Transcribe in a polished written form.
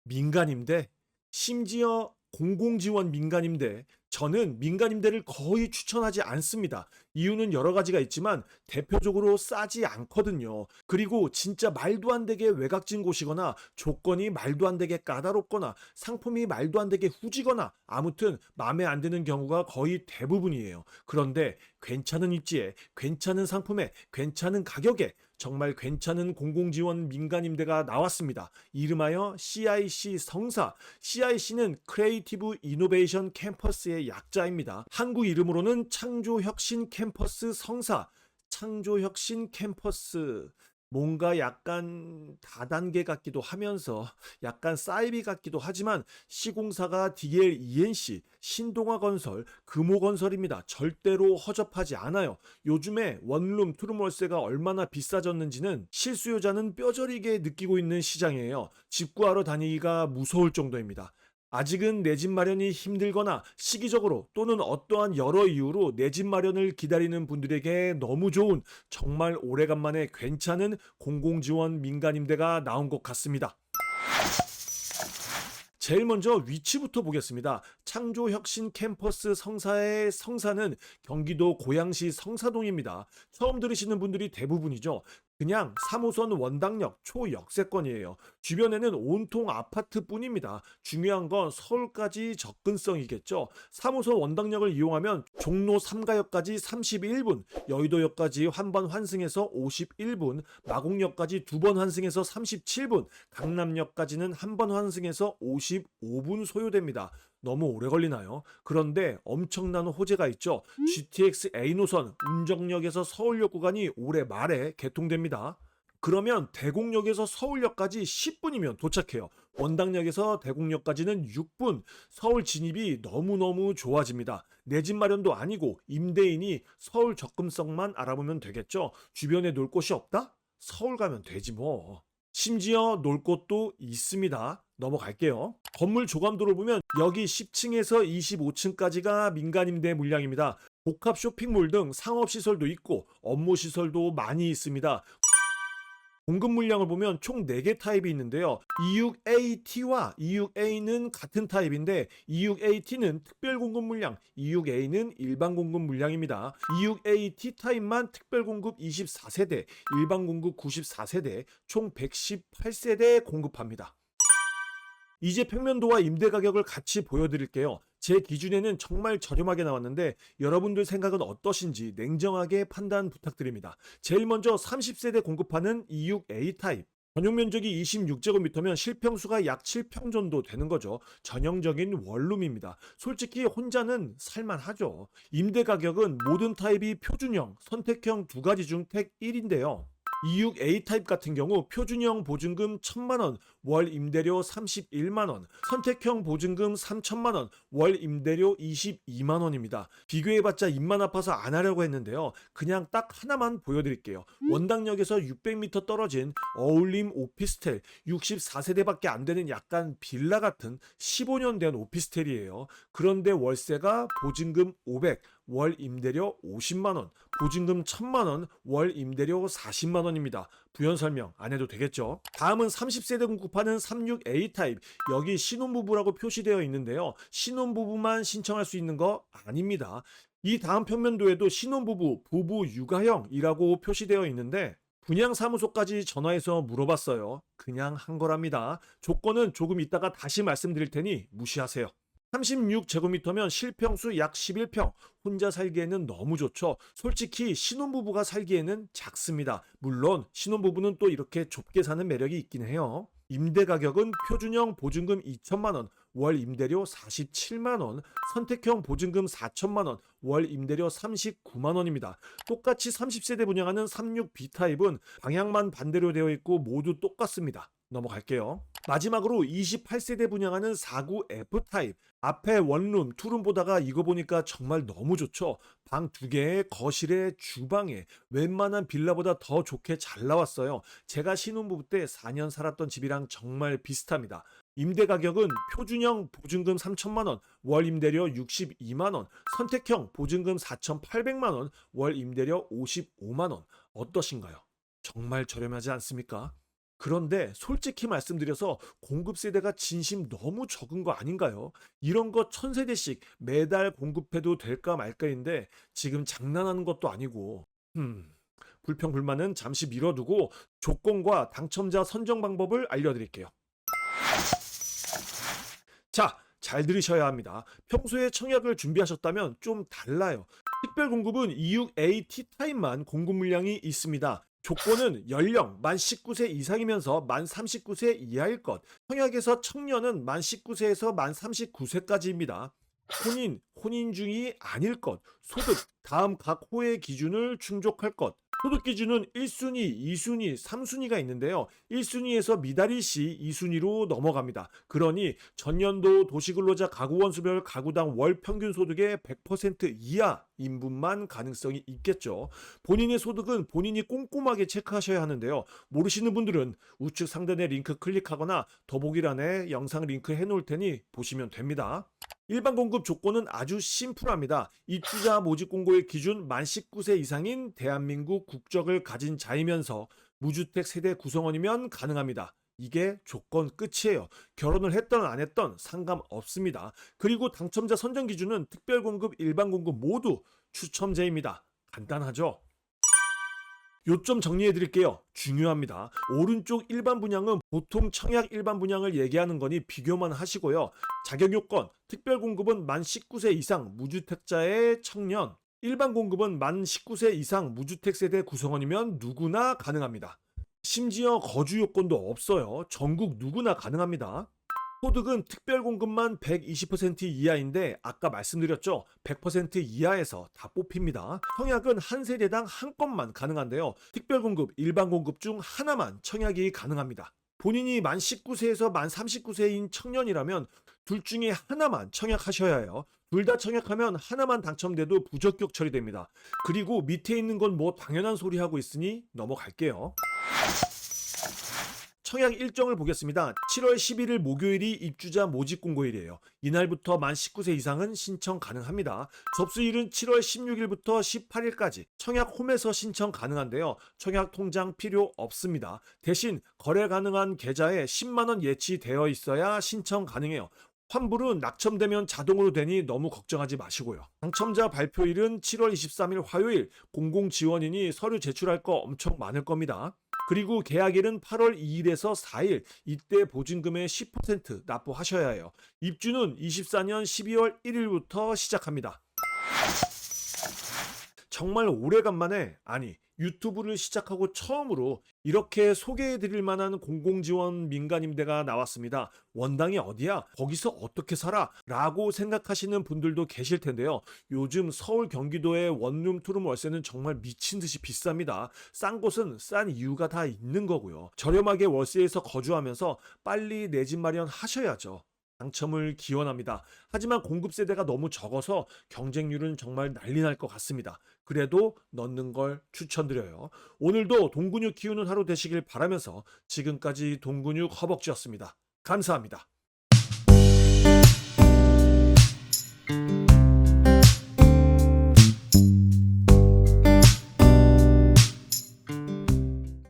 민간임대, 심지어 공공지원 민간임대, 저는 민간임대를 거의 추천하지 않습니다. 이유는 여러 가지가 있지만 대표적으로 싸지 않거든요. 그리고 진짜 말도 안 되게 외곽진 곳이거나 조건이 말도 안 되게 까다롭거나 상품이 말도 안 되게 후지거나 아무튼 마음에 안 드는 경우가 거의 대부분이에요. 그런데 괜찮은 입지에, 괜찮은 상품에, 괜찮은 가격에 정말 괜찮은 공공지원 민간임대가 나왔습니다. 이름하여 CIC 성사. CIC는 크리에이티브 이노베이션 캠퍼스의 약자입니다. 한국 이름으로는 창조혁신 캠퍼스 성사. 창조혁신 캠퍼스. 뭔가 약간 다단계 같기도 하면서 약간 사이비 같기도 하지만 시공사가 DL-ENC, 신동아건설, 금호건설입니다. 절대로 허접하지 않아요. 요즘에 원룸, 투룸 월세가 얼마나 비싸졌는지는 실수요자는 뼈저리게 느끼고 있는 시장이에요. 집 구하러 다니기가 무서울 정도입니다. 아직은 내 집 마련이 힘들거나 시기적으로 또는 어떠한 여러 이유로 내 집 마련을 기다리는 분들에게 너무 좋은 정말 오래간만에 괜찮은 공공지원 민간임대가 나온 것 같습니다. 제일 먼저 위치부터 보겠습니다. 창조혁신 캠퍼스 성사의 성사는 경기도 고양시 성사동입니다. 처음 들으시는 분들이 대부분이죠. 그냥 3호선 원당역 초역세권이에요. 주변에는 온통 아파트뿐입니다. 중요한 건 서울까지 접근성이겠죠. 3호선 원당역을 이용하면 종로 3가역까지 31분, 여의도역까지 한 번 환승해서 51분, 마곡역까지 두 번 환승해서 37분, 강남역까지는 한 번 환승해서 55분 소요됩니다. 너무 오래 걸리나요? 그런데 엄청난 호재가 있죠. GTX A 노선 운정역에서 서울역 구간이 올해 말에 개통됩니다. 그러면 대곡역에서 서울역까지 10분이면 도착해요. 원당역에서 대곡역까지는 6분. 서울 진입이 너무너무 좋아집니다. 내 집 마련도 아니고 임대인이 서울 접근성만 알아보면 되겠죠. 주변에 놀 곳이 없다? 서울 가면 되지 뭐. 심지어 놀 곳도 있습니다. 넘어갈게요. 건물 조감도를 보면 여기 10층에서 25층까지가 민간임대 물량입니다. 복합 쇼핑몰 등 상업시설도 있고 업무시설도 많이 있습니다. 공급 물량을 보면 총 4개 타입이 있는데요. 26AT와 26A는 같은 타입인데 26AT는 특별 공급 물량, 26A는 일반 공급 물량입니다. 26AT 타입만 특별 공급 24세대, 일반 공급 94세대, 총 118세대 공급합니다. 이제 평면도와 임대 가격을 같이 보여드릴게요. 제 기준에는 정말 저렴하게 나왔는데 여러분들 생각은 어떠신지 냉정하게 판단 부탁드립니다. 제일 먼저 30세대 공급하는 26A 타입. 전용 면적이 26제곱미터면 실평수가 약 7평 정도 되는 거죠. 전형적인 원룸입니다. 솔직히 혼자는 살만하죠. 임대 가격은 모든 타입이 표준형, 선택형 두 가지 중 택 1인데요. 26A 타입 같은 경우 표준형 보증금 1,000만원, 월 임대료 31만원, 선택형 보증금 3천만원, 월 임대료 22만원입니다. 비교해봤자 입만 아파서 안 하려고 했는데요. 그냥 딱 하나만 보여드릴게요. 원당역에서 600m 떨어진 어울림 오피스텔, 64세대밖에 안 되는 약간 빌라 같은 15년 된 오피스텔이에요. 그런데 월세가 보증금 500, 월 임대료 50만원, 보증금 1,000만원, 월 임대료 40만원입니다. 부연 설명 안 해도 되겠죠? 다음은 30세대 공급하는 36A 타입. 여기 신혼부부라고 표시되어 있는데요. 신혼부부만 신청할 수 있는 거 아닙니다. 이 다음 평면도에도 신혼부부, 부부 육아형이라고 표시되어 있는데 분양사무소까지 전화해서 물어봤어요. 그냥 한 거랍니다. 조건은 조금 이따가 다시 말씀드릴 테니 무시하세요. 36제곱미터면 실평수 약 11평. 혼자 살기에는 너무 좋죠. 솔직히 신혼부부가 살기에는 작습니다. 물론 신혼부부는 또 이렇게 좁게 사는 매력이 있긴 해요. 임대 가격은 표준형 보증금 2천만원, 월 임대료 47만원, 선택형 보증금 4천만원, 월 임대료 39만원입니다. 똑같이 30세대 분양하는 36B 타입은 방향만 반대로 되어 있고 모두 똑같습니다. 넘어갈게요. 마지막으로 28세대 분양하는 49F 타입. 앞에 원룸, 투룸 보다가 이거 보니까 정말 너무 좋죠. 방 2개에 거실에 주방에 웬만한 빌라보다 더 좋게 잘 나왔어요. 제가 신혼부부 때 4년 살았던 집이랑 정말 비슷합니다. 임대 가격은 표준형 보증금 3천만원, 월 임대료 62만원, 선택형 보증금 4,800만원, 월 임대료 55만원. 어떠신가요? 정말 저렴하지 않습니까? 그런데 솔직히 말씀드려서 공급 세대가 진심 너무 적은 거 아닌가요? 이런 거 1000세대씩 매달 공급해도 될까 말까인데 지금 장난하는 것도 아니고. 불평 불만은 잠시 미뤄두고 조건과 당첨자 선정 방법을 알려드릴게요. 자, 잘 들으셔야 합니다. 평소에 청약을 준비하셨다면 좀 달라요. 특별 공급은 26A T타입만 공급 물량이 있습니다. 조건은 연령 만 19세 이상이면서 만 39세 이하일 것. 청약에서 청년은 만 19세에서 만 39세까지입니다. 혼인 중이 아닐 것. 소득, 다음 각 호의 기준을 충족할 것. 소득 기준은 1순위, 2순위, 3순위가 있는데요. 1순위에서 미달일 시 2순위로 넘어갑니다. 그러니 전년도 도시근로자 가구원수별 가구당 월 평균 소득의 100% 이하 인분만 가능성이 있겠죠. 본인의 소득은 본인이 꼼꼼하게 체크하셔야 하는데요. 모르시는 분들은 우측 상단의 링크 클릭하거나 더보기란에 영상 링크 해놓을 테니 보시면 됩니다. 일반 공급 조건은 아주 심플합니다. 입주자 모집 공고의 기준 만 19세 이상인 대한민국 국적을 가진 자이면서 무주택 세대 구성원이면 가능합니다. 이게 조건 끝이에요. 결혼을 했던 안 했던 상관없습니다. 그리고 당첨자 선정 기준은 특별 공급, 일반 공급 모두 추첨제입니다. 간단하죠? 요점 정리해 드릴게요. 중요합니다. 오른쪽 일반 분양은 보통 청약 일반 분양을 얘기하는 거니 비교만 하시고요. 자격 요건, 특별 공급은 만 19세 이상 무주택자의 청년, 일반 공급은 만 19세 이상 무주택 세대 구성원이면 누구나 가능합니다. 심지어 거주 요건도 없어요. 전국 누구나 가능합니다. 소득은 특별 공급만 120% 이하인데 아까 말씀드렸죠. 100% 이하에서 다 뽑힙니다. 청약은 한 세대당 한 건만 가능한데요. 특별 공급, 일반 공급 중 하나만 청약이 가능합니다. 본인이 만 19세에서 만 39세인 청년이라면 둘 중에 하나만 청약하셔야 해요. 둘 다 청약하면 하나만 당첨돼도 부적격 처리됩니다. 그리고 밑에 있는 건 뭐 당연한 소리 하고 있으니 넘어갈게요. 청약 일정을 보겠습니다. 7월 11일 목요일이 입주자 모집 공고일이에요. 이날부터 만 19세 이상은 신청 가능합니다. 접수일은 7월 16일부터 18일까지 청약 홈에서 신청 가능한데요. 청약 통장 필요 없습니다. 대신 거래 가능한 계좌에 10만 원 예치되어 있어야 신청 가능해요. 환불은 낙첨되면 자동으로 되니 너무 걱정하지 마시고요. 당첨자 발표일은 7월 23일 화요일, 공공지원이니 서류 제출할 거 엄청 많을 겁니다. 그리고 계약일은 8월 2일에서 4일, 이때 보증금의 10% 납부하셔야 해요. 입주는 24년 12월 1일부터 시작합니다. 정말 오래간만에, 아니 유튜브를 시작하고 처음으로 이렇게 소개해드릴 만한 공공지원 민간임대가 나왔습니다. 원당이 어디야? 거기서 어떻게 살아? 라고 생각하시는 분들도 계실 텐데요. 요즘 서울 경기도의 원룸 투룸 월세는 정말 미친 듯이 비쌉니다. 싼 곳은 싼 이유가 다 있는 거고요. 저렴하게 월세에서 거주하면서 빨리 내 집 마련하셔야죠. 당첨을 기원합니다. 하지만 공급 세대가 너무 적어서 경쟁률은 정말 난리 날 것 같습니다. 그래도 넣는 걸 추천드려요. 오늘도 동근육 키우는 하루 되시길 바라면서 지금까지 동근육 허벅지였습니다. 감사합니다.